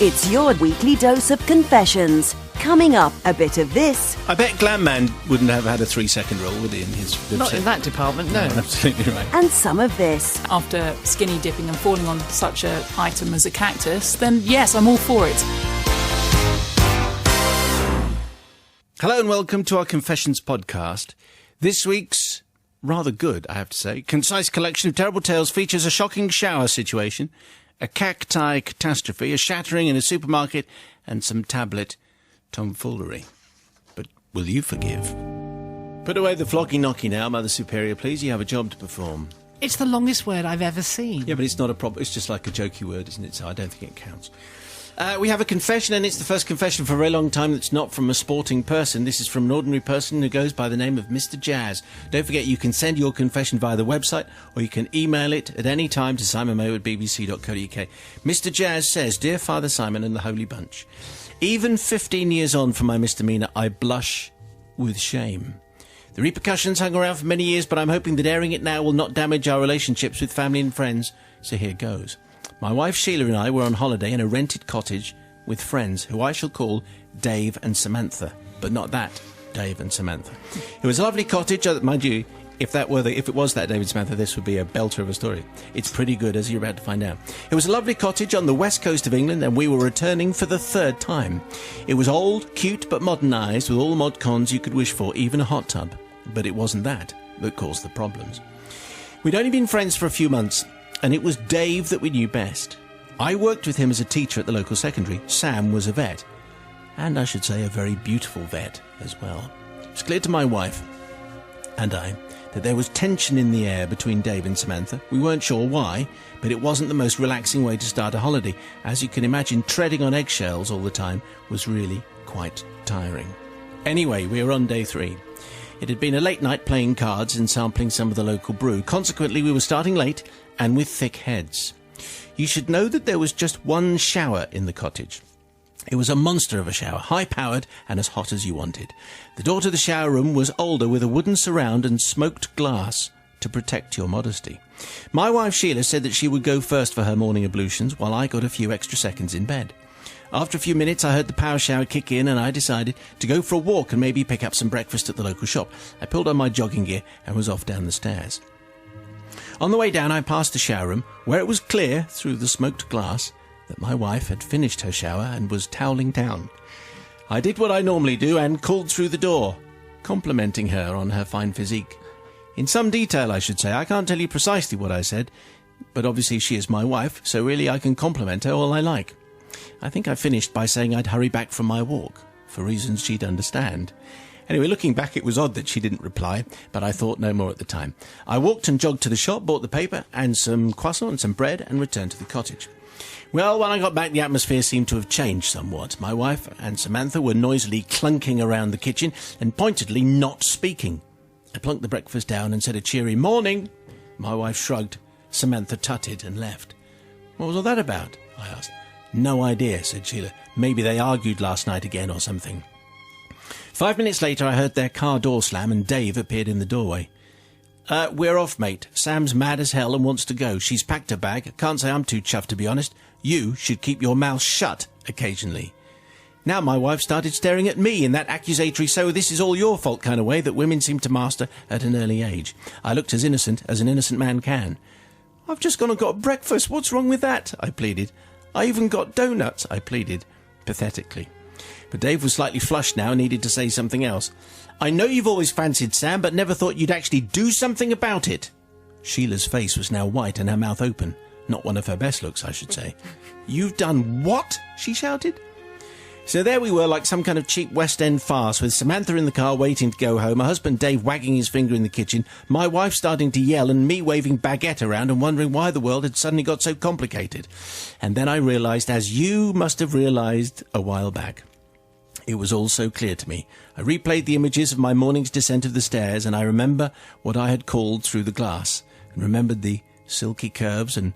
It's your weekly dose of confessions. Coming up, a bit of this. I bet Glam Man wouldn't have had a 3-second rule, would he? In his Not in that department, no. Absolutely right. And some of this. After skinny dipping and falling on such an item as a cactus, then yes, I'm all for it. Hello and welcome to our Confessions podcast. This week's rather good, I have to say, concise collection of terrible tales features a shocking shower situation, a cacti catastrophe, a shattering in a supermarket, and some tablet tomfoolery. But will you forgive? Put away the floggy-knocky now, Mother Superior, please. You have a job to perform. It's the longest word I've ever seen. Yeah, but it's not a problem. It's just like a jokey word, isn't it? So I don't think it counts. We have a confession, and it's the first confession for a very long time that's not from a sporting person. This is from an ordinary person who goes by the name of Mr. Jazz. Don't forget, you can send your confession via the website, or you can email it at any time to simonmayo@bbc.co.uk. Mr. Jazz says, Dear Father Simon and the Holy Bunch, even 15 years on from my misdemeanour, I blush with shame. The repercussions hung around for many years, but I'm hoping that airing it now will not damage our relationships with family and friends, so here goes. My wife Sheila and I were on holiday in a rented cottage with friends who I shall call Dave and Samantha, but not that Dave and Samantha. It was a lovely cottage, mind you. If it was that Dave and Samantha, this would be a belter of a story. It's pretty good, as you're about to find out. It was a lovely cottage on the west coast of England, and we were returning for the third time. It was old, cute, but modernised, with all the mod cons you could wish for, even a hot tub. But it wasn't that caused the problems. We'd only been friends for a few months, and it was Dave that we knew best. I worked with him as a teacher at the local secondary. Sam was a vet. And I should say a very beautiful vet as well. It was clear to my wife and I that there was tension in the air between Dave and Samantha. We weren't sure why, but it wasn't the most relaxing way to start a holiday. As you can imagine, treading on eggshells all the time was really quite tiring. Anyway, we were on day 3. It had been a late night playing cards and sampling some of the local brew. Consequently, we were starting late and with thick heads. You should know that there was just one shower in the cottage. It was a monster of a shower, high-powered and as hot as you wanted. The door to the shower room was older, with a wooden surround and smoked glass to protect your modesty. My wife Sheila said that she would go first for her morning ablutions, while I got a few extra seconds in bed. After a few minutes, I heard the power shower kick in, and I decided to go for a walk and maybe pick up some breakfast at the local shop. I pulled on my jogging gear and was off down the stairs. On the way down, I passed the shower room, where it was clear, through the smoked glass, that my wife had finished her shower and was toweling down. I did what I normally do and called through the door, complimenting her on her fine physique. In some detail, I should say. I can't tell you precisely what I said, but obviously she is my wife, so really I can compliment her all I like. I think I finished by saying I'd hurry back from my walk, for reasons she'd understand. Anyway, looking back, it was odd that she didn't reply, but I thought no more at the time. I walked and jogged to the shop, bought the paper and some croissant and some bread, and returned to the cottage. Well, when I got back, the atmosphere seemed to have changed somewhat. My wife and Samantha were noisily clunking around the kitchen and pointedly not speaking. I plunked the breakfast down and said a cheery morning. My wife shrugged. Samantha tutted and left. What was all that about? I asked. No idea, said Sheila. Maybe they argued last night again or something. 5 minutes later, I heard their car door slam and Dave appeared in the doorway. We're off, mate. Sam's mad as hell and wants to go. She's packed her bag. Can't say I'm too chuffed, to be honest. You should keep your mouth shut occasionally. Now my wife started staring at me in that accusatory "so this is all your fault" kind of way that women seem to master at an early age. I looked as innocent as an innocent man can. I've just gone and got breakfast. What's wrong with that? I pleaded. I even got donuts, I pleaded, pathetically. But Dave was slightly flushed now and needed to say something else. I know you've always fancied Sam, but never thought you'd actually do something about it. Sheila's face was now white and her mouth open. Not one of her best looks, I should say. You've done what? She shouted. So there we were, like some kind of cheap West End farce, with Samantha in the car waiting to go home, her husband Dave wagging his finger in the kitchen, my wife starting to yell, and me waving baguette around and wondering why the world had suddenly got so complicated. And then I realised, as you must have realised a while back, it was all so clear to me. I replayed the images of my morning's descent of the stairs, and I remember what I had called through the glass, and remembered the silky curves and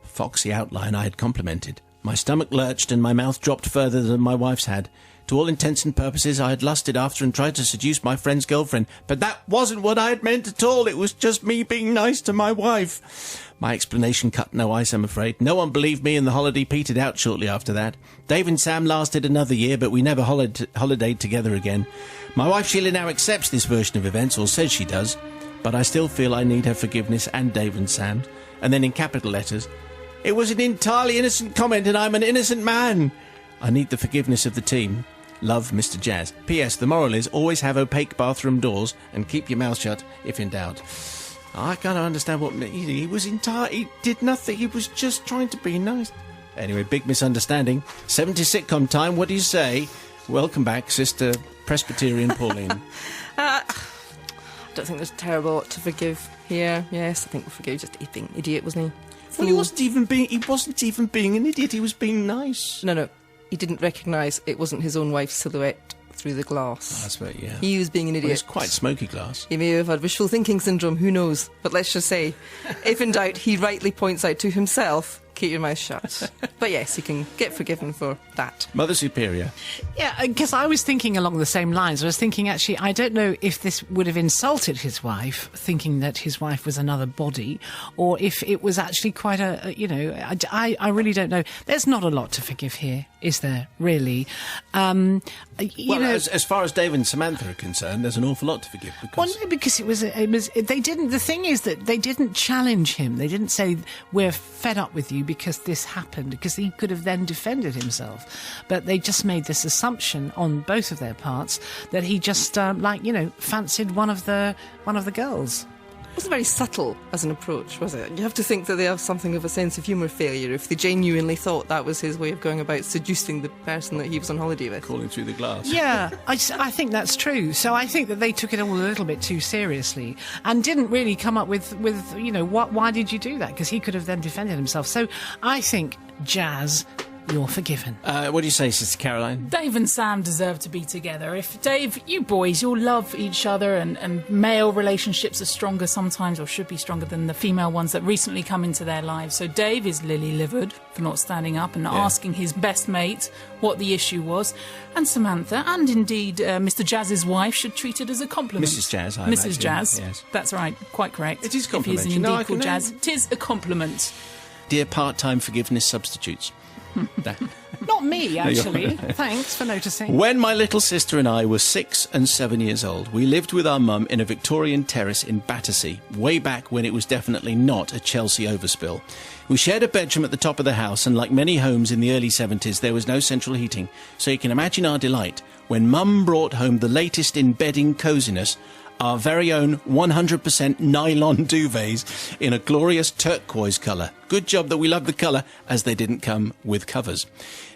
foxy outline I had complimented. My stomach lurched and my mouth dropped further than my wife's had. To all intents and purposes, I had lusted after and tried to seduce my friend's girlfriend, but that wasn't what I had meant at all. It was just me being nice to my wife. My explanation cut no ice, I'm afraid. No one believed me, and the holiday petered out shortly after that. Dave and Sam lasted another year, but we never holidayed together again. My wife Sheila now accepts this version of events, or says she does, but I still feel I need her forgiveness and Dave and Sam's. And then in capital letters, "It was an entirely innocent comment, and I'm an innocent man. I need the forgiveness of the team. Love, Mr. Jazz. P.S. The moral is always have opaque bathroom doors and keep your mouth shut if in doubt." I can't understand what he was he did nothing. He was just trying to be nice. Anyway, big misunderstanding. 70s sitcom time. What do you say? Welcome back, Sister Presbyterian Pauline. I don't think there's a terrible lot to forgive here. Yes, I think we'll forgive just being an idiot, wasn't he? Well, he wasn't even being an idiot. He was being nice. No. He didn't recognise it wasn't his own wife's silhouette through the glass. That's right, yeah. He was being an idiot. Well, it's quite smoky glass. He may have had wishful thinking syndrome, who knows? But let's just say, if in doubt, he rightly points out to himself, keep your mouth shut. But yes, he can get forgiven for that. Mother Superior. Yeah, because I was thinking along the same lines. I was thinking, actually, I don't know if this would have insulted his wife, thinking that his wife was another body, or if it was actually quite I really don't know. There's not a lot to forgive here, is there, really? As far as Dave and Samantha are concerned, there's an awful lot to forgive. Because they didn't. The thing is that they didn't challenge him. They didn't say, "We're fed up with you because this happened," because he could have then defended himself. But they just made this assumption on both of their parts that he just fancied one of the girls. It wasn't very subtle as an approach, was it? You have to think that they have something of a sense of humour failure if they genuinely thought that was his way of going about seducing the person that he was on holiday with. Calling through the glass. Yeah, I think that's true. So I think that they took it all a little bit too seriously and didn't really come up with why did you do that? Because he could have then defended himself. So I think, Jazz, you're forgiven. What do you say, Sister Caroline? Dave and Sam deserve to be together. If Dave, you boys, you'll love each other, and male relationships are stronger sometimes, or should be stronger than the female ones that recently come into their lives. So Dave is lily-livered for not standing up and asking his best mate what the issue was. And Samantha, and indeed Mr. Jazz's wife, should treat it as a compliment. Mrs. Jazz, I Mrs. imagine. Jazz. Yes. That's right, quite correct. It is If he's complimentary. indeed called Jazz, it is a compliment. Dear part-time forgiveness substitutes. Not me, actually. Thanks for noticing. When my little sister and I were 6 and 7 years old, we lived with our mum in a Victorian terrace in Battersea, way back when it was definitely not a Chelsea overspill. We shared a bedroom at the top of the house, and like many homes in the early 70s, there was no central heating. So you can imagine our delight when Mum brought home the latest in bedding coziness, our very own 100% nylon duvets in a glorious turquoise colour. Good job that we loved the colour, as they didn't come with covers.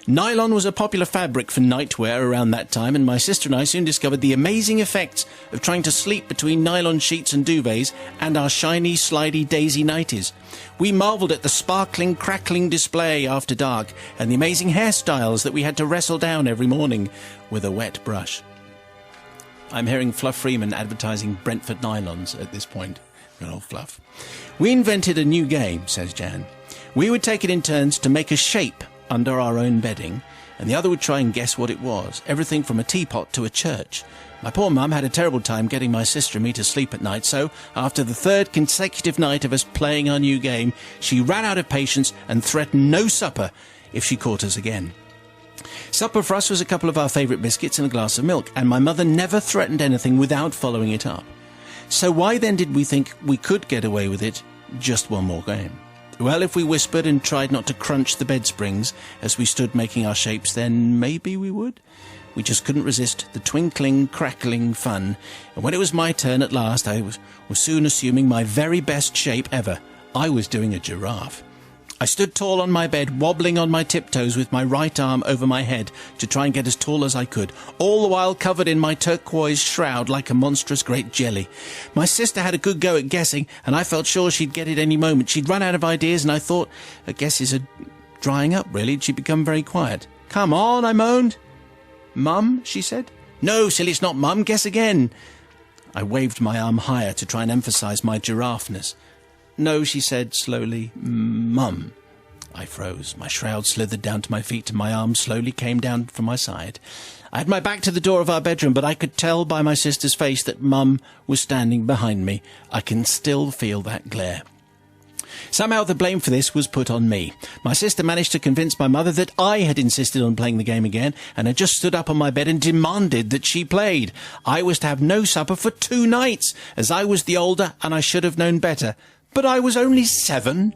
Nylon was a popular fabric for nightwear around that time, and my sister and I soon discovered the amazing effects of trying to sleep between nylon sheets and duvets and our shiny, slidey daisy nighties. We marvelled at the sparkling, crackling display after dark and the amazing hairstyles that we had to wrestle down every morning with a wet brush. I'm hearing Fluff Freeman advertising Brentford nylons at this point. Good old Fluff. We invented a new game, says Jan. We would take it in turns to make a shape under our own bedding, and the other would try and guess what it was. Everything from a teapot to a church. My poor mum had a terrible time getting my sister and me to sleep at night, so after the third consecutive night of us playing our new game, she ran out of patience and threatened no supper if she caught us again. Supper for us was a couple of our favourite biscuits and a glass of milk, and my mother never threatened anything without following it up. So why then did we think we could get away with it just one more game? Well, if we whispered and tried not to crunch the bed springs as we stood making our shapes, then maybe we would. We just couldn't resist the twinkling, crackling fun, and when it was my turn at last, I was soon assuming my very best shape ever. I was doing a giraffe. I stood tall on my bed, wobbling on my tiptoes with my right arm over my head to try and get as tall as I could, all the while covered in my turquoise shroud like a monstrous great jelly. My sister had a good go at guessing, and I felt sure she'd get it any moment. She'd run out of ideas, and I thought her guesses are drying up, really, and she'd become very quiet. "Come on," I moaned. "Mum," she said. "No, silly, it's not Mum. Guess again." I waved my arm higher to try and emphasise my giraffeness. "No," she said slowly, "Mum." I froze. My shroud slithered down to my feet and my arms slowly came down from my side. I had my back to the door of our bedroom, but I could tell by my sister's face that Mum was standing behind me. I can still feel that glare. Somehow the blame for this was put on me. My sister managed to convince my mother that I had insisted on playing the game again and had just stood up on my bed and demanded that she played. I was to have no supper for 2 nights, as I was the older and I should have known better. But I was only 7.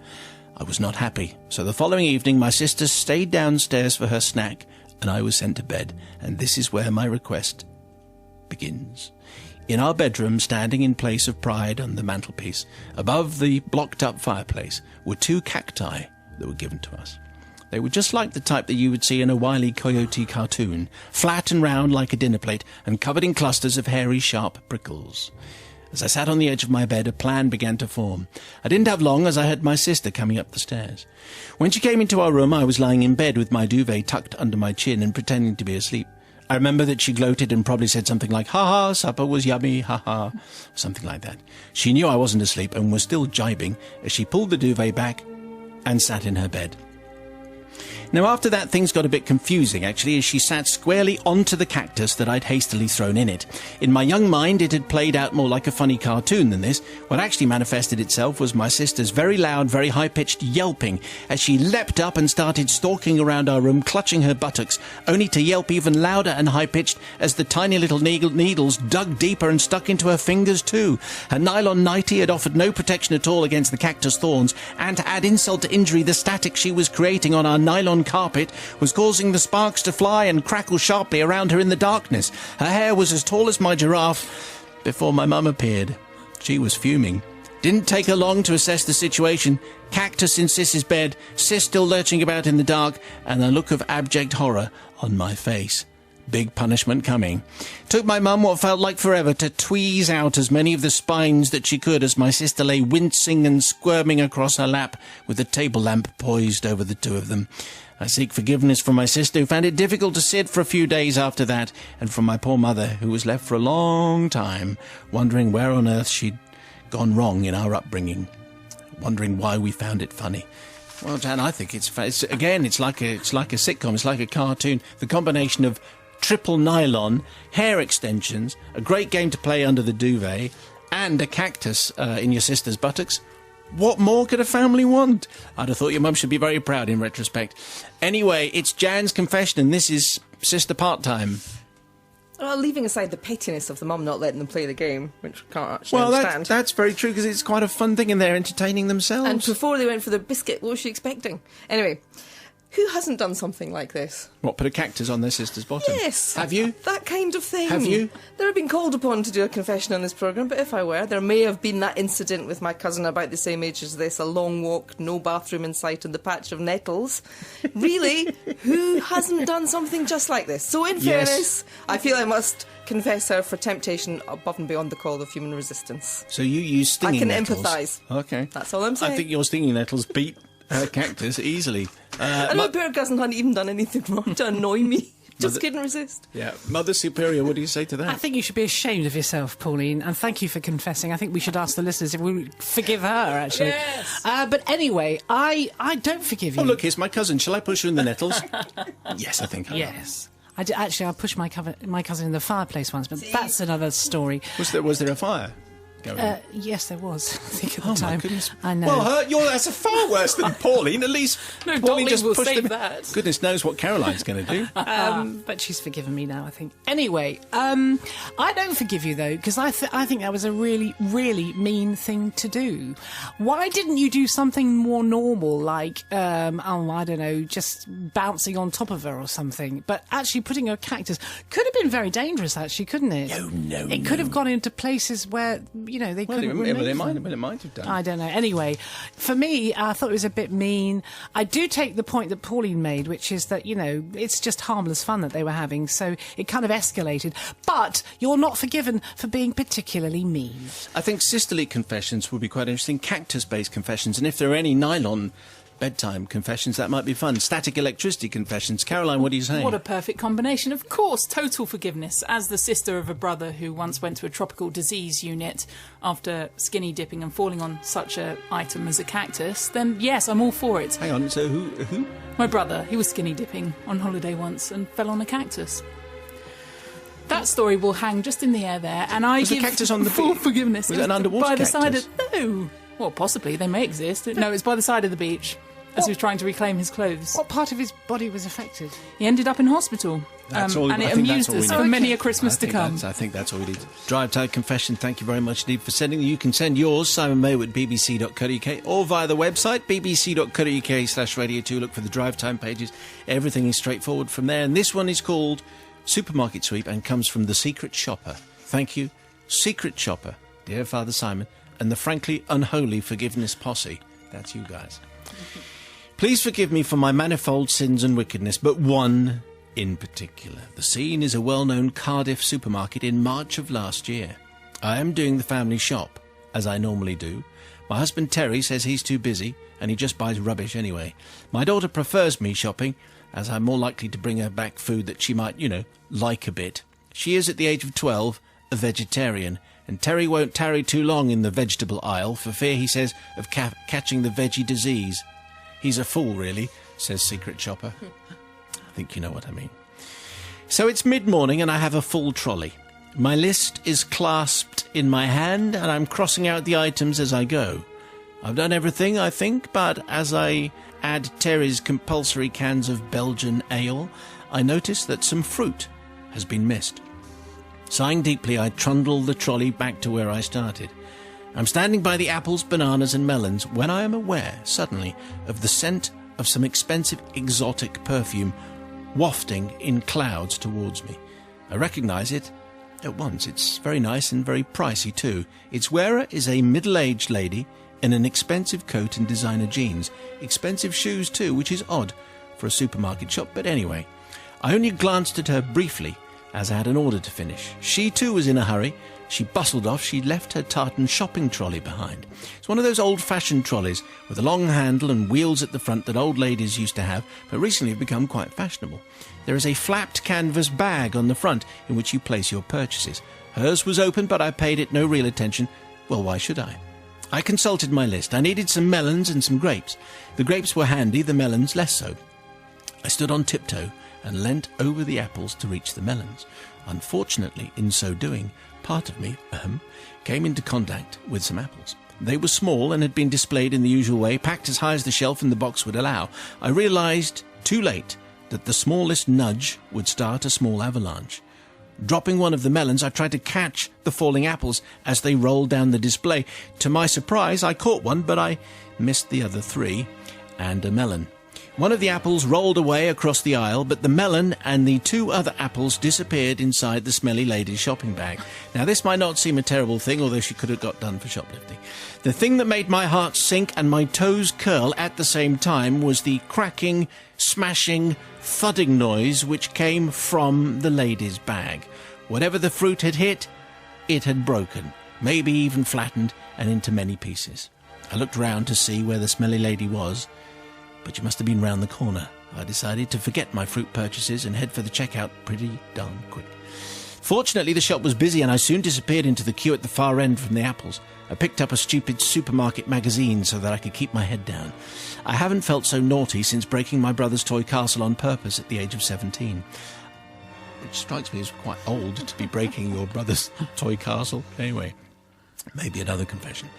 I was not happy, so the following evening my sister stayed downstairs for her snack and I was sent to bed, and this is where my request begins. In our bedroom, standing in place of pride on the mantelpiece, above the blocked-up fireplace, were 2 cacti that were given to us. They were just like the type that you would see in a Wile E. Coyote cartoon, flat and round like a dinner plate and covered in clusters of hairy, sharp prickles. As I sat on the edge of my bed, a plan began to form. I didn't have long, as I heard my sister coming up the stairs. When she came into our room, I was lying in bed with my duvet tucked under my chin and pretending to be asleep. I remember that she gloated and probably said something like, "Ha ha, supper was yummy, ha ha," something like that. She knew I wasn't asleep and was still jibing as she pulled the duvet back and sat in her bed. Now, after that, things got a bit confusing, actually, as she sat squarely onto the cactus that I'd hastily thrown in it. In my young mind, it had played out more like a funny cartoon than this. What actually manifested itself was my sister's very loud, very high-pitched yelping as she leapt up and started stalking around our room, clutching her buttocks, only to yelp even louder and high-pitched as the tiny little needles dug deeper and stuck into her fingers too. Her nylon nightie had offered no protection at all against the cactus thorns, and to add insult to injury, the static she was creating on our nylon carpet was causing the sparks to fly and crackle sharply around her in the darkness. Her hair was as tall as my giraffe before my mum appeared. She was fuming. Didn't take her long to assess the situation. Cactus in Sis's bed, Sis still lurching about in the dark, and a look of abject horror on my face. Big punishment coming. Took my mum what felt like forever to tweeze out as many of the spines that she could as my sister lay wincing and squirming across her lap with the table lamp poised over the 2 of them. I seek forgiveness from my sister, who found it difficult to sit for a few days after that, and from my poor mother, who was left for a long time wondering where on earth she'd gone wrong in our upbringing, wondering why we found it funny. Well, Jan, I think it's like a sitcom. It's like a cartoon. The combination of triple nylon, hair extensions, a great game to play under the duvet, and a cactus in your sister's buttocks. What more could a family want? I'd have thought your mum should be very proud in retrospect. Anyway, it's Jan's confession, and this is Sister Part-Time. Well, leaving aside the pettiness of the mum not letting them play the game, which I can't actually understand. Well, that's very true, because it's quite a fun thing, and they're entertaining themselves. And before they went for the biscuit, what was she expecting? Anyway, who hasn't done something like this? What, put a cactus on their sister's bottom? Yes. Have you? That kind of thing. Have you? Never been called upon to do a confession on this programme, but if I were, there may have been that incident with my cousin about the same age as this, a long walk, no bathroom in sight, and the patch of nettles. Really, who hasn't done something just like this? So in fairness, I feel I must confess her for temptation above and beyond the call of human resistance. So you use stinging nettles? I can empathise. Okay. That's all I'm saying. I think your stinging nettles beat cactus easily. And my poor cousin hadn't even done anything wrong to annoy me. Just couldn't resist. Yeah. Mother Superior, what do you say to that? I think you should be ashamed of yourself, Pauline, and thank you for confessing. I think we should ask the listeners if we would forgive her, actually. Yes! But anyway, I don't forgive you. Oh, look, here's my cousin. Shall I push her in the nettles? Yes, I think I will. Yes. Actually, I pushed my cousin in the fireplace once, but that's another story. Was there a fire going? Yes, there was. I think at the Oh, time. my goodness. I know. Well, that's far worse than Pauline. At least No, Pauline Dolly just will pushed save him. that. Goodness knows what Caroline's going to do. But she's forgiven me now, I think. Anyway, I don't forgive you, though, because I think that was a really, really mean thing to do. Why didn't you do something more normal, like, I don't know, just bouncing on top of her or something? But actually putting a cactus could have been very dangerous, actually, couldn't it? No. It could have gone into places where, they couldn't remove It them. might have done. I don't know. Anyway, for me, I thought it was a bit mean. I do take the point that Pauline made, which is that, it's just harmless fun that they were having, so it kind of escalated. But you're not forgiven for being particularly mean. I think sisterly confessions would be quite interesting, cactus-based confessions, and if there are any nylon bedtime confessions. That might be fun. Static electricity confessions. Caroline, what are you saying? What a perfect combination. Of course, total forgiveness. As the sister of a brother who once went to a tropical disease unit after skinny dipping and falling on such an item as a cactus, then yes, I'm all for it. Hang on, so who? My brother, he was skinny dipping on holiday once and fell on a cactus. That story will hang just in the air there, and I give a cactus on the full beach? forgiveness. Was it an underwater by the cactus? side of no. Well, possibly they may exist. No, it's by the side of the beach as he was trying to reclaim his clothes. What part of his body was affected? He ended up in hospital, That's all- and I it think amused that's all we us need. for many a Christmas to come. I think that's all we need. Drive Time Confession, thank you very much indeed for sending them. You can send yours, Simon Mayo at bbc.co.uk, or via the website, bbc.co.uk/radio 2. Look for the Drive Time pages. Everything is straightforward from there. And this one is called Supermarket Sweep and comes from The Secret Shopper. Thank you, Secret Shopper, dear Father Simon, and the frankly unholy forgiveness posse. That's you guys. Please forgive me for my manifold sins and wickedness, but one in particular. The scene is a well-known Cardiff supermarket in March of last year. I am doing the family shop, as I normally do. My husband Terry says he's too busy, and he just buys rubbish anyway. My daughter prefers me shopping, as I'm more likely to bring her back food that she might, like a bit. She is, at the age of 12, a vegetarian, and Terry won't tarry too long in the vegetable aisle for fear, he says, of catching the veggie disease. He's a fool, really, says Secret Shopper. I think you know what I mean. So it's mid-morning and I have a full trolley. My list is clasped in my hand and I'm crossing out the items as I go. I've done everything, I think, but as I add Terry's compulsory cans of Belgian ale, I notice that some fruit has been missed. Sighing deeply, I trundle the trolley back to where I started. I'm standing by the apples, bananas and melons when I am aware, suddenly, of the scent of some expensive exotic perfume wafting in clouds towards me. I recognise it at once. It's very nice and very pricey too. Its wearer is a middle-aged lady in an expensive coat and designer jeans. Expensive shoes too, which is odd for a supermarket shop, but anyway. I only glanced at her briefly as I had an order to finish. She too was in a hurry. She bustled off. She left her tartan shopping trolley behind. It's one of those old-fashioned trolleys with a long handle and wheels at the front that old ladies used to have, but recently have become quite fashionable. There is a flapped canvas bag on the front in which you place your purchases. Hers was open, but I paid it no real attention. Well, why should I? I consulted my list. I needed some melons and some grapes. The grapes were handy, the melons less so. I stood on tiptoe and leant over the apples to reach the melons. Unfortunately, in so doing, part of me came into contact with some apples. They were small and had been displayed in the usual way, packed as high as the shelf and the box would allow. I realised, too late, that the smallest nudge would start a small avalanche. Dropping one of the melons, I tried to catch the falling apples as they rolled down the display. To my surprise, I caught one, but I missed the other three and a melon. One of the apples rolled away across the aisle, but the melon and the two other apples disappeared inside the smelly lady's shopping bag. Now, this might not seem a terrible thing, although she could have got done for shoplifting. The thing that made my heart sink and my toes curl at the same time was the cracking, smashing, thudding noise which came from the lady's bag. Whatever the fruit had hit, it had broken, maybe even flattened and into many pieces. I looked round to see where the smelly lady was, but she must have been round the corner. I decided to forget my fruit purchases and head for the checkout pretty darn quick. Fortunately, the shop was busy and I soon disappeared into the queue at the far end from the apples. I picked up a stupid supermarket magazine so that I could keep my head down. I haven't felt so naughty since breaking my brother's toy castle on purpose at the age of 17. Which strikes me as quite old to be breaking your brother's toy castle. Anyway, maybe another confession.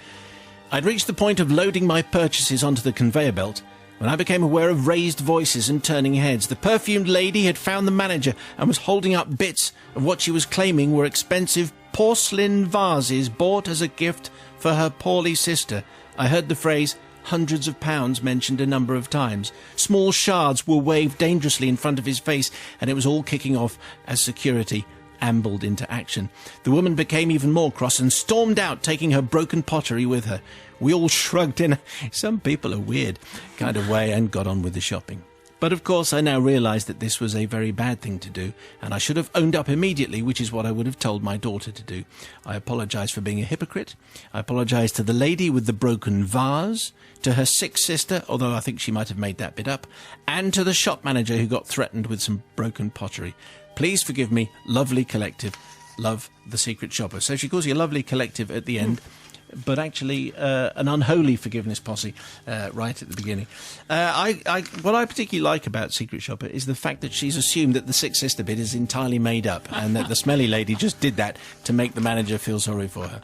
I'd reached the point of loading my purchases onto the conveyor belt when I became aware of raised voices and turning heads. The perfumed lady had found the manager and was holding up bits of what she was claiming were expensive porcelain vases bought as a gift for her poorly sister. I heard the phrase hundreds of pounds mentioned a number of times. Small shards were waved dangerously in front of his face, and it was all kicking off as security ambled into action. The woman became even more cross and stormed out, taking her broken pottery with her. We all shrugged in a "some people are weird" kind of way and got on with the shopping. But of course, I now realise that this was a very bad thing to do, and I should have owned up immediately, which is what I would have told my daughter to do. I apologise for being a hypocrite. I apologise to the lady with the broken vase, to her sick sister, although I think she might have made that bit up, and to the shop manager who got threatened with some broken pottery. Please forgive me, lovely collective. Love, the Secret Shopper. So she calls you a lovely collective at the end. But actually, an unholy forgiveness posse right at the beginning. What I particularly like about Secret Shopper is the fact that she's assumed that the sick sister bit is entirely made up and that the smelly lady just did that to make the manager feel sorry for her.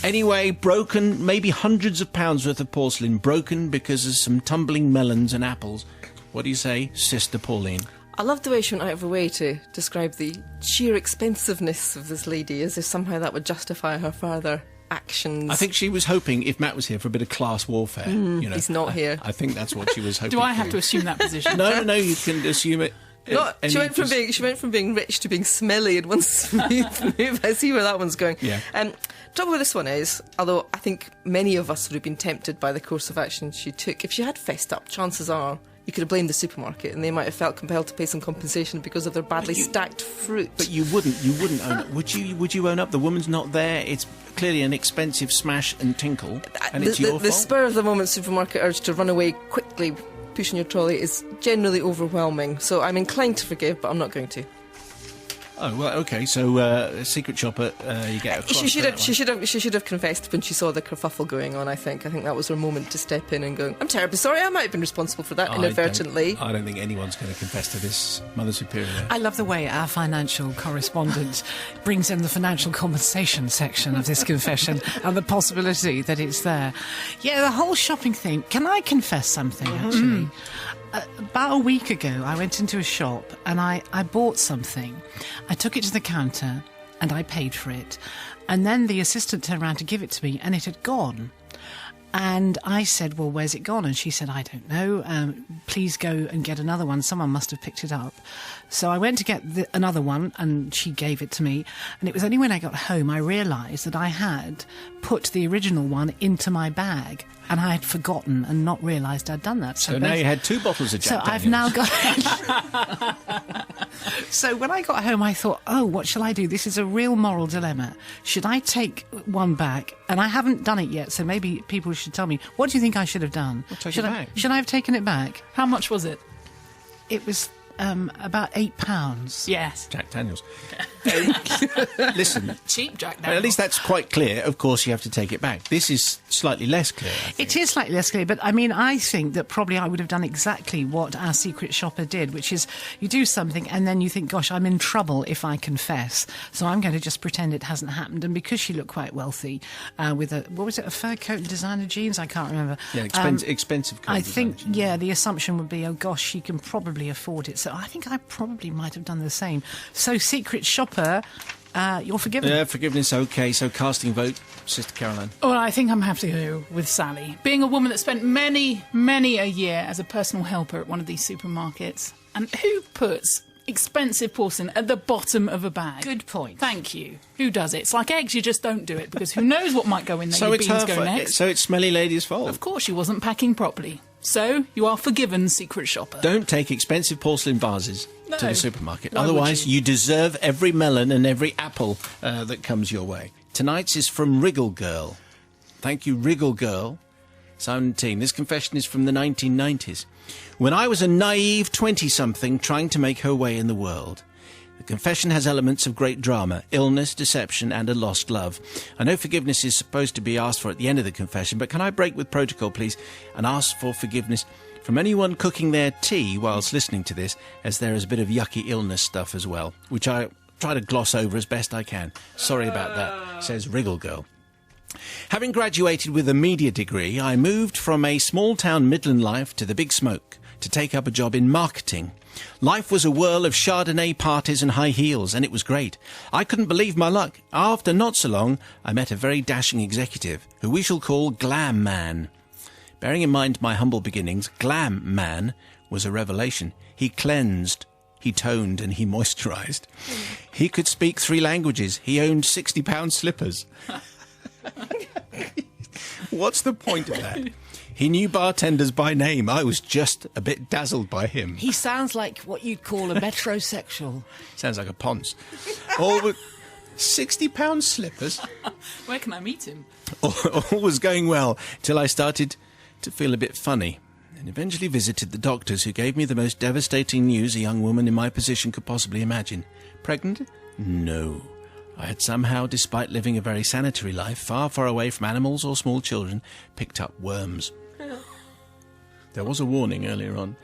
Anyway, broken, maybe hundreds of pounds worth of porcelain, broken because of some tumbling melons and apples. What do you say, Sister Pauline? I love the way she went out of her way to describe the sheer expensiveness of this lady, as if somehow that would justify her further actions. I think she was hoping, if Matt was here, for a bit of class warfare. He's not here. I think that's what she was hoping. Do I have to assume that position? No, you can assume it. She went from being rich to being smelly in one smooth move. I see where that one's going. Yeah. Trouble with this one is, although I think many of us would have been tempted by the course of action she took, if she had fessed up, chances are you could have blamed the supermarket and they might have felt compelled to pay some compensation because of their badly stacked fruit. But you wouldn't own up. Would you own up? The woman's not there. It's clearly an expensive smash and tinkle, and it's your fault. The spur of the moment supermarket urge to run away quickly, pushing your trolley, is generally overwhelming. So I'm inclined to forgive, but I'm not going to. Oh, well, okay, so Secret Shopper, you get across. She should have confessed when she saw the kerfuffle going on, I think that was her moment to step in and go, I'm terribly sorry, I might have been responsible for that inadvertently. I don't think anyone's going to confess to this, Mother Superior. I love the way our financial correspondent brings in the financial compensation section of this confession and the possibility that it's there. Yeah, the whole shopping thing. Can I confess something, actually? About a week ago, I went into a shop and I bought something. I took it to the counter and I paid for it. And then the assistant turned around to give it to me and it had gone. And I said, well, where's it gone? And she said, I don't know. Please go and get another one. Someone must have picked it up. So I went to get another one and she gave it to me. And it was only when I got home I realised that I had put the original one into my bag. And I had forgotten and not realised I'd done that. So now you had 2 bottles of Jack Daniels. I've now got... So when I got home, I thought, oh, what shall I do? This is a real moral dilemma. Should I take one back? And I haven't done it yet, so maybe people should tell me. What do you think I should have done? Well, take it back. Should I have taken it back? How much was it? It was about £8. Yes. Jack Daniels. Listen. Cheap Jack Daniels. Well, at least that's quite clear. Of course, you have to take it back. This is slightly less clear, I think. It is slightly less clear, but I mean, I think that probably I would have done exactly what our Secret Shopper did, which is you do something and then you think, gosh, I'm in trouble if I confess. So I'm going to just pretend it hasn't happened. And because she looked quite wealthy with a fur coat and designer jeans? I can't remember. Yeah, expensive coat. I think, the assumption would be, oh gosh, she can probably afford it. So I think I probably might have done the same. So Secret Shopper, you're forgiven. Yeah, forgiveness, okay. So casting vote, Sister Caroline. Well, I think I'm going to have to go with Sally. Being a woman that spent many, many a year as a personal helper at one of these supermarkets. And who puts expensive porcelain at the bottom of a bag? Good point. Thank you. Who does it? It's like eggs, you just don't do it, because who knows what might go in there. So your it's beans her go fault. next. So it's Smelly Lady's fault. Of course, she wasn't packing properly. So, you are forgiven, Secret Shopper. Don't take expensive porcelain vases to the supermarket. Why Otherwise, would you? you deserve every melon and every apple that comes your way. Tonight's is from Wriggle Girl. Thank you, Wriggle Girl. Simon and team. This confession is from the 1990s. When I was a naive 20-something trying to make her way in the world. The confession has elements of great drama, illness, deception, and a lost love. I know forgiveness is supposed to be asked for at the end of the confession, but can I break with protocol, please, and ask for forgiveness from anyone cooking their tea whilst listening to this, as there is a bit of yucky illness stuff as well, which I try to gloss over as best I can. Sorry about that, says Wriggle Girl. Having graduated with a media degree, I moved from a small-town Midland life to the big smoke to take up a job in marketing. Life was a whirl of Chardonnay parties and high heels, and it was great. I couldn't believe my luck. After not so long, I met a very dashing executive, who we shall call Glam Man. Bearing in mind my humble beginnings, Glam Man was a revelation. He cleansed, he toned, and he moisturised. He could speak 3 languages. He owned £60 slippers. What's the point of that? He knew bartenders by name. I was just a bit dazzled by him. He sounds like what you'd call a metrosexual. Sounds like a ponce. All with £60 slippers. Where can I meet him? All was going well till I started to feel a bit funny, and eventually visited the doctors, who gave me the most devastating news a young woman in my position could possibly imagine. Pregnant? No. I had somehow, despite living a very sanitary life, far, far away from animals or small children, picked up worms. There was a warning earlier on.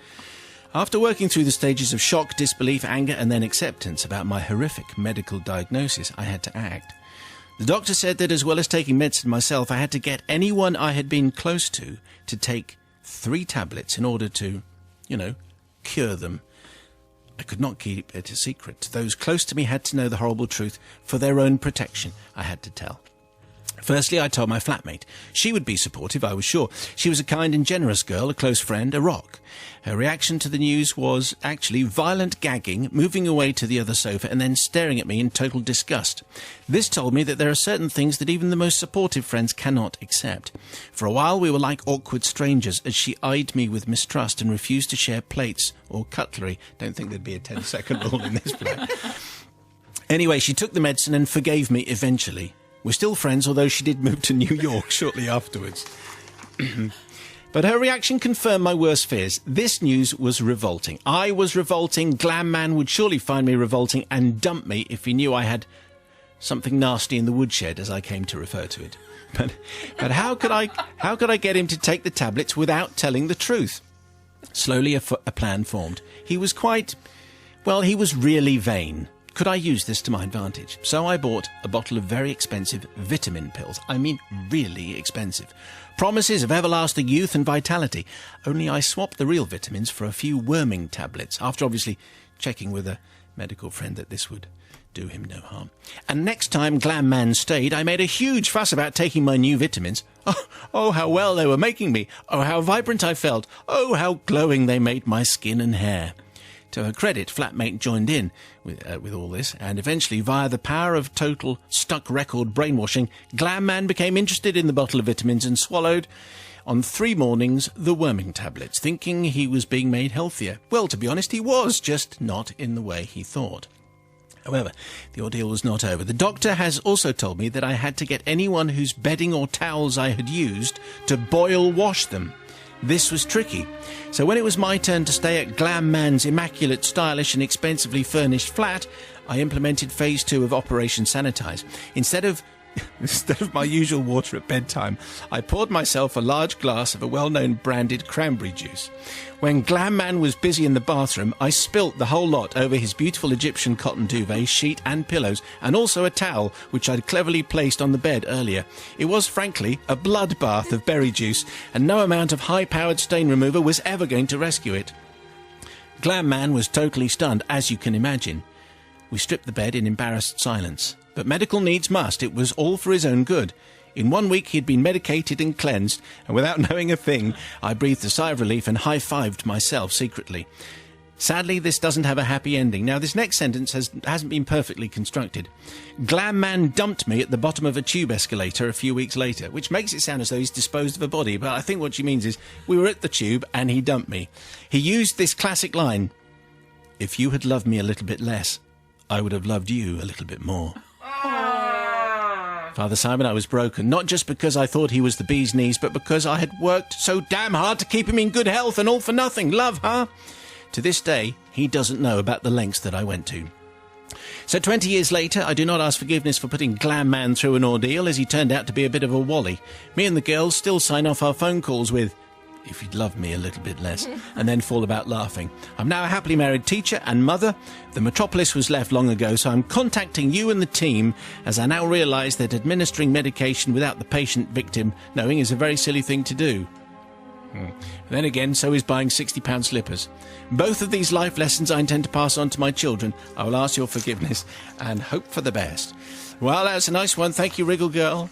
After working through the stages of shock, disbelief, anger, and then acceptance about my horrific medical diagnosis, I had to act. The doctor said that as well as taking medicine myself, I had to get anyone I had been close to take 3 tablets in order to, cure them. I could not keep it a secret. Those close to me had to know the horrible truth. For their own protection, I had to tell. Firstly, I told my flatmate. She would be supportive, I was sure. She was a kind and generous girl, a close friend, a rock. Her reaction to the news was actually violent gagging, moving away to the other sofa, and then staring at me in total disgust. This told me that there are certain things that even the most supportive friends cannot accept. For a while we were like awkward strangers, as she eyed me with mistrust and refused to share plates or cutlery. Don't think there'd be a 10-second rule in this flat. Anyway, she took the medicine and forgave me eventually. We're still friends, although she did move to New York shortly afterwards. But her reaction confirmed my worst fears. This news was revolting. I was revolting. Glam Man would surely find me revolting and dump me if he knew I had something nasty in the woodshed, as I came to refer to it. But how could I get him to take the tablets without telling the truth? Slowly a plan formed. He was really vain. Could I use this to my advantage? So I bought a bottle of very expensive vitamin pills. I mean, really expensive. Promises of everlasting youth and vitality. Only I swapped the real vitamins for a few worming tablets, after obviously checking with a medical friend that this would do him no harm. And next time Glam Man stayed, I made a huge fuss about taking my new vitamins. Oh, how well they were making me. Oh, how vibrant I felt. Oh, how glowing they made my skin and hair. To her credit, flatmate joined in with all this, and eventually, via the power of total stuck record brainwashing, Glam Man became interested in the bottle of vitamins and swallowed, on 3 mornings, the worming tablets, thinking he was being made healthier. Well, to be honest, he was, just not in the way he thought. However, the ordeal was not over. The doctor has also told me that I had to get anyone whose bedding or towels I had used to boil wash them. This was tricky. So when it was my turn to stay at Glam Man's immaculate, stylish and expensively furnished flat, I implemented phase 2 of Operation Sanitize. Instead of my usual water at bedtime, I poured myself a large glass of a well-known branded cranberry juice. When Glam Man was busy in the bathroom, I spilt the whole lot over his beautiful Egyptian cotton duvet, sheet and pillows, and also a towel which I'd cleverly placed on the bed earlier. It was, frankly, a bloodbath of berry juice, and no amount of high-powered stain remover was ever going to rescue it. Glam Man was totally stunned, as you can imagine. We stripped the bed in embarrassed silence. But medical needs must. It was all for his own good. In 1 week, he'd been medicated and cleansed, and without knowing a thing, I breathed a sigh of relief and high-fived myself secretly. Sadly, this doesn't have a happy ending. Now, this next sentence hasn't been perfectly constructed. Glam Man dumped me at the bottom of a tube escalator a few weeks later, which makes it sound as though he's disposed of a body, but I think what she means is we were at the tube and he dumped me. He used this classic line, "If you had loved me a little bit less, I would have loved you a little bit more." Father Simon, I was broken, not just because I thought he was the bee's knees, but because I had worked so damn hard to keep him in good health, and all for nothing. Love, huh? To this day, he doesn't know about the lengths that I went to. So 20 years later, I do not ask forgiveness for putting Glam Man through an ordeal, as he turned out to be a bit of a wally. Me and the girls still sign off our phone calls with, "If you'd love me a little bit less," and then fall about laughing. I'm now a happily married teacher and mother. The metropolis was left long ago, so I'm contacting you and the team, as I now realise that administering medication without the patient victim knowing is a very silly thing to do. Then again, so is buying £60 slippers. Both of these life lessons I intend to pass on to my children. I will ask your forgiveness and hope for the best. Well, that's a nice one. Thank you, Wriggle Girl.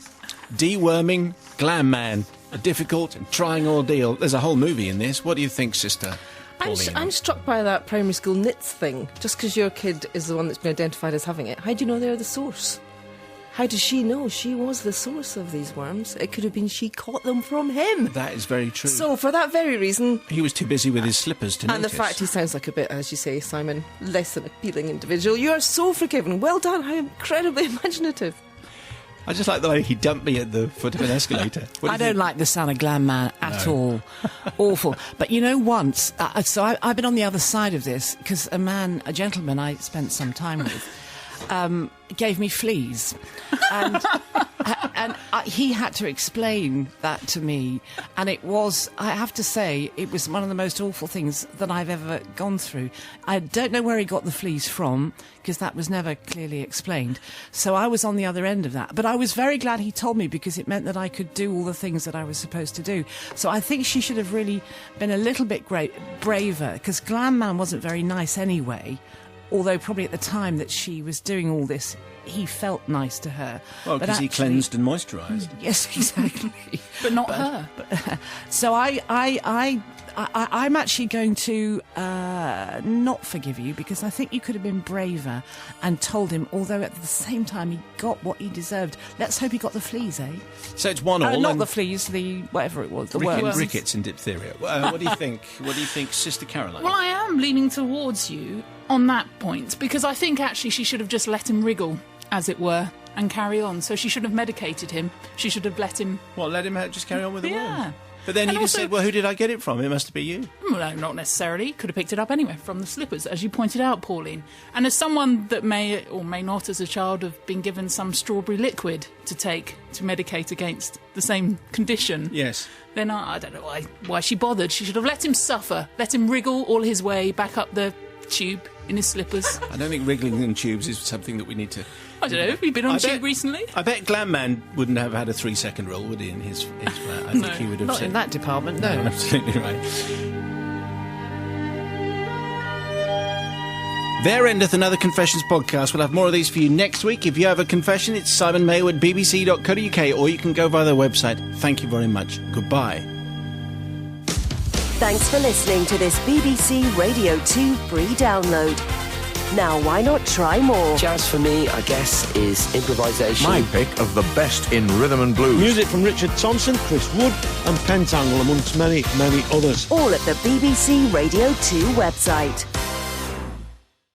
Deworming Glam Man. A difficult and trying ordeal. There's a whole movie in this. What do you think, Sister Pauline? I'm struck by that primary school knits thing. Just because your kid is the one that's been identified as having it, how do you know they're the source? How does she know she was the source of these worms? It could have been she caught them from him. That is very true. So for that very reason... He was too busy with his slippers to and notice. the fact he sounds like a bit, as you say, Simon, less than appealing individual. You are so forgiven. Well done. How incredibly imaginative. I just like the way he dumped me at the foot of an escalator. I don't like the sound of Glam Man at all. Awful. But you know, once, I've been on the other side of this, because a gentleman I spent some time with, gave me fleas. And he had to explain that to me. And it was, I have to say, it was one of the most awful things that I've ever gone through. I don't know where he got the fleas from, because that was never clearly explained. So I was on the other end of that. But I was very glad he told me, because it meant that I could do all the things that I was supposed to do. So I think she should have really been a little bit braver, because Glam Man wasn't very nice anyway. Although probably at the time that she was doing all this, he felt nice to her. Well, because he cleansed and moisturised. Yes, exactly. But not her. So I'm actually going to not forgive you, because I think you could have been braver and told him, although at the same time he got what he deserved. Let's hope he got the fleas, eh? So it's 1-1. Not the fleas, the whatever it was, the worms. Rickets and diphtheria. What do you think? What do you think, Sister Caroline? Well, I am leaning towards you on that point, because I think actually she should have just let him wriggle, as it were, and carry on. So she should have medicated him. She should have let him... What, let him just carry on with the Yeah. worms? But then he just said, well, who did I get it from? It must be you. Well, no, not necessarily. Could have picked it up anywhere from the slippers, as you pointed out, Pauline. And as someone that may or may not, as a child, have been given some strawberry liquid to take to medicate against the same condition, Yes. then I don't know why she bothered. She should have let him suffer, let him wriggle all his way back up the tube in his slippers. I don't think wriggling in tubes is something that we need to... I don't know. Have you been on tube recently? I bet Glam Man wouldn't have had a 3-second rule, would he, in his flat? I think he would have Not said... in that department, no. Absolutely right. There endeth another Confessions podcast. We'll have more of these for you next week. If you have a confession, it's simonmayo@bbc.co.uk, or you can go via their website. Thank you very much. Goodbye. Thanks for listening to this BBC Radio 2 free download. Now, why not try more? Jazz for me, I guess, is improvisation. My pick of the best in rhythm and blues. Music from Richard Thompson, Chris Wood and Pentangle, amongst many, many others. All at the BBC Radio 2 website.